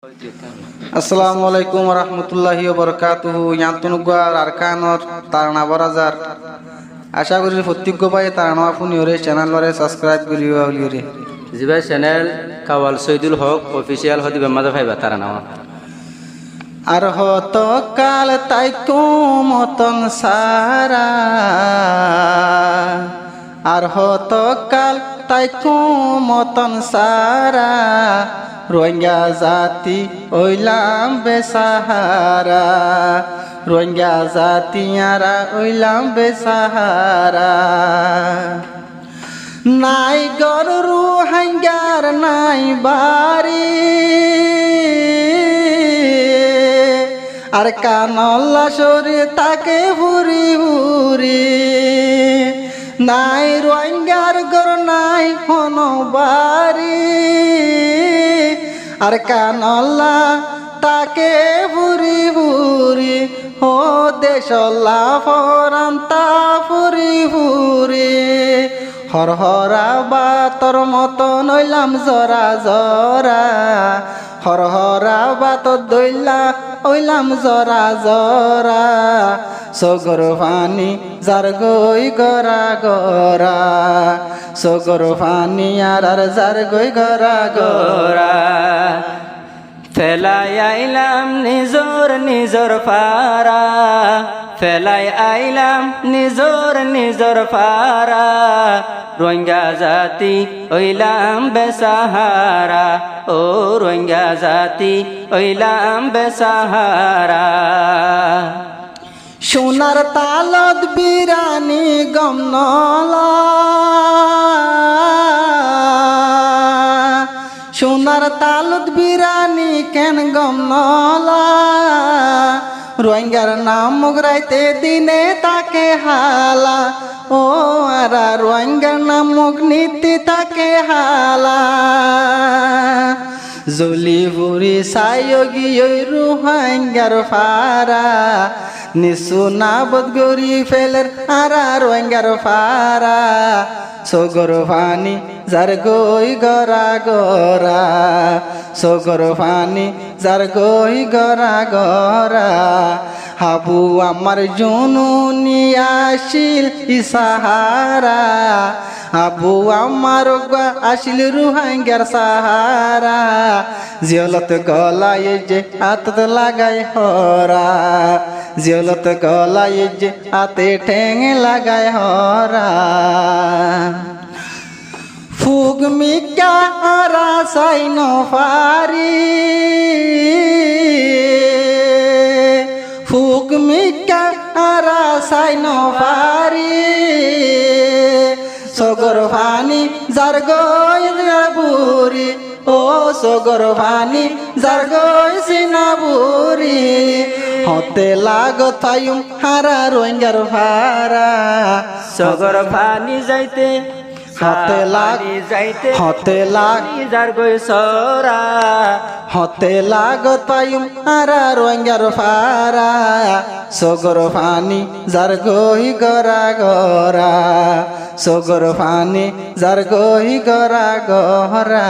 আসসালামু আলাইকুম রহমতুল্লাহি বরকাতুহু ইয়ান্তুনুগার আরকানর তারানা বরাজার আশা করি প্রত্যেক পাই তারানা আপনি ওরে চ্যানেলরে সাবস্ক্রাইব করিও হলিরে জিবা চ্যানেল কাওয়াল সৈদুল হক অফিসিয়াল হদিবে মাদা ভাইবা তারানা আর হত কাল তাইকু মতন সারা আর হত কাল তাইকু মতন সারা রোহিঙ্গা জাতি ওইলাম বেসাহারা রোহিঙ্গা জাতিয়ারা ওইলাম বেসাহারা নাই গর রোহিঙ্গার নাই বাড়ি আর কানল্লা শরী তাকে হুরি হুরি নাই রোহিঙ্গার গর নাই হন বাড়ি আর কানল্লা তাকে ফুরি ফুরি ও দেশল্লা ফরান্তা ফুরি ফুরি হর হরা বা তোর মতো নইলাম জরা জরা হর হরা বা তোর দইলা ওইলাম জরা জরা সগর পানি যার গই গরা গরা সগর পানি আর যার গই গরা গরা ফেলাই আইলাম নিজর নিজর পারা ফেলাই আইলাম নিজর নিজর পারা রোহিঙ্গা জাতি ওইলাম বেসাহারা ও রোহিঙ্গা জাতি ওইলাম বেসাহারা সোনার তালত বিরানি গমনলা সোনার তালত বিরানি কেন গমনলা রোহিঙ্গার নাম মুগরাইতে দিনে তাকে হালা ও আরা রোহিঙ্গার নাম মুখ নীতি তাকে হালা জলি বুড়ি সায়োগি ওই রোহিঙ্গার ফারা নিসুনা বদগরি ফেলের আরা রোহিঙ্গার ফারা সগর পানি যার গই গরা গরা সগর পানি যার গই গরা গরা হাবু আমার জনুনি আসিল ইসাহারা আবু আমার আসিল রোহিঙ্গার সাহারা জিয়লত গলায় যে হাত লাগাই হরা জিয়লত গলায় যে হাতে ঠেং লাগাই হরা ফুগ মিকা আরা সাইন ফারি ফুগ মিকা আরা সাইন ফারি সগর পানি যার গই বুড়ি ও সগর পানি যার গই সিনা বুড়ি হতে লাগতায়ুম হারা রোহিঙ্গার ভারা সগর পানি যাইতে হতে লাগ যাইতে হতে লাগ যার গই সরা হতে লাগতায়ুম হারা রোহিঙ্গার ভারা সগর পানি যার গই গরা গরা সগর পানি যার গই গরা গরা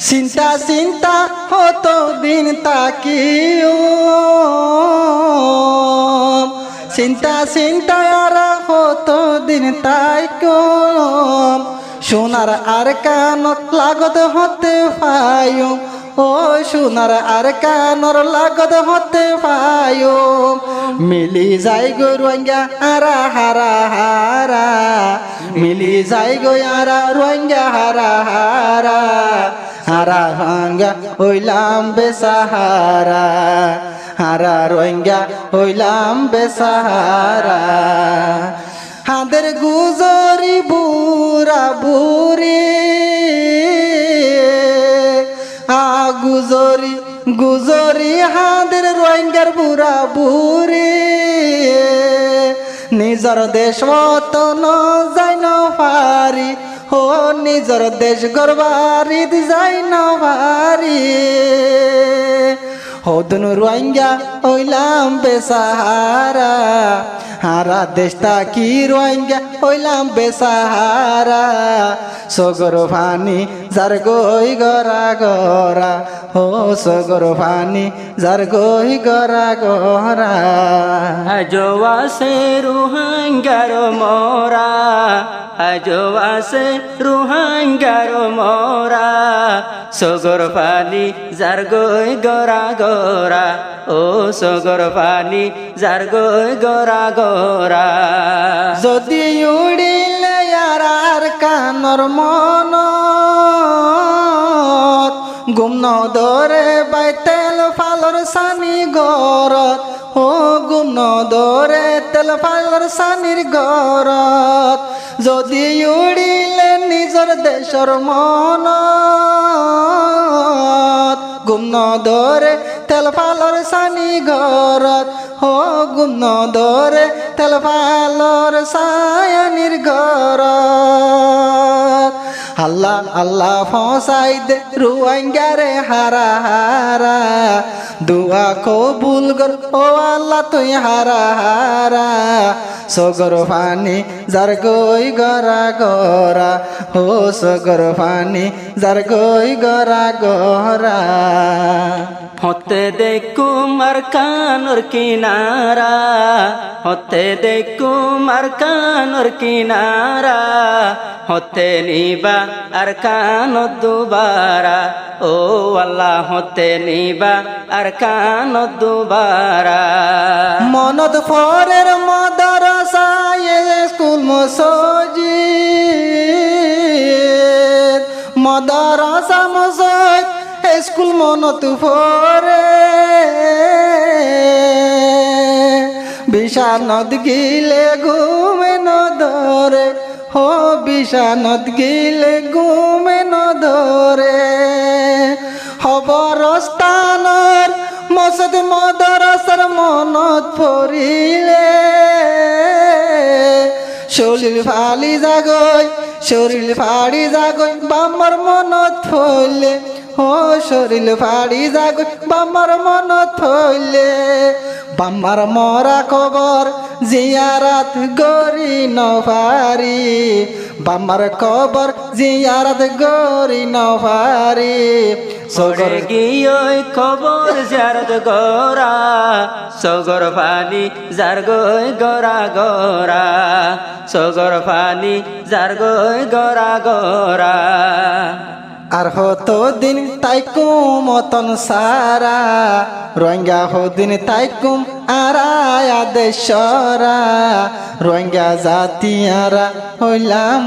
চিন্তা চিন্তা হতো দিন তাকিও চিন্তা চিন্তা আর হতো দিন তাইকো সোনার আর কানত লাগত হতে পায়ো ও সোনার আর কানর লাগত হতে পায়ো মিলি যাই গো রোহিঙ্গা আরা হারা হারা মিলি যাই গো আরা রোহিঙ্গা হারা হারা হারা ভাঙ্গা হইলাম বেসাহারা হারা রোহিঙ্গা হইলাম বেসাহারা হাদের গুজরি বুড়া বুড়ি গুজরি গুজরি হাদের রোহিঙ্গার বুড়া বুড়ি নিজর দেশ মত ন যাই ন পারি ও নিজর দেশ গরবারি যাই ন পারি হদন রোহিঙ্গা হইলাম বেসাহারা হারা দেশটা কি রোহিঙ্গা হইলাম বেসাহারা সগর ফানি যার গই গরা গরা ও সগর ফানি যার গই গরা গরা আজওয়াসে রোহিঙ্গার মোরা আজওয়াসে রোহিঙ্গার মোরা সগর ফানি যার গই গরা গরা ও সগর ফানি যার গই গরা গরা যদি উড়িলে আর কানর মন গুমন দরে বাইতেল ফালর সানি গরত ও গুমন দরে তেল ফালর সানির গরত যদি উড়িলে নিজর দেশর মন গুমন দরে তেল ফালর সানি গরত ও গুমন দরে তেল ফালর সায়ানির গরত আল্লাহ আল্লাহ ফসাই দে রোহিঙ্গারে হারা হারা দুয়া কবুল কর ও আল্লাহ তুই হারা হারা সগর ফানি যার গই গরা গরা ও সগর ফানি যার গই গরা গরা হতে দেখুম আর কানর কিনারা হতে দেখুম আর কানর কিনারা হতে নিবা আর কানত দুবারা ও আল্লাহ হতে নিবা আর কানত দুবারা মনত ফরের মাদ্রাসায় স্কুল মসজিদ মাদ্রাসা মসজিদ স্কুল মনত ফরে বিষানত গিলে ঘুমে নদরে হো বিষানত গিলে ঘুমে নদরে খবরস্থানের মসজিদ মাদ্রাসার মনত পড়িলে শরীর ফালি জাগই শরীর ফাড়ি জাগই বামর মনত ফলে ও শরীর ফাড়ি জাগই বামর মনত ফলে বাম্মার মরা কবর জিয়ারাত গরি নফারি বাম্মার কবর জিয়ারাত গরি নফারি সগর গিয়ে খবর জিয়ারত গরা সগর ফানি যার গই গরা গরা সগর ফানি যার গই গরা গরা আর হতো দিন তাইকুম মতন সারা রোহিঙ্গা হদিন তাইকুম আরায়া দেশরা রোহিঙ্গা জাতি আরা হইলাম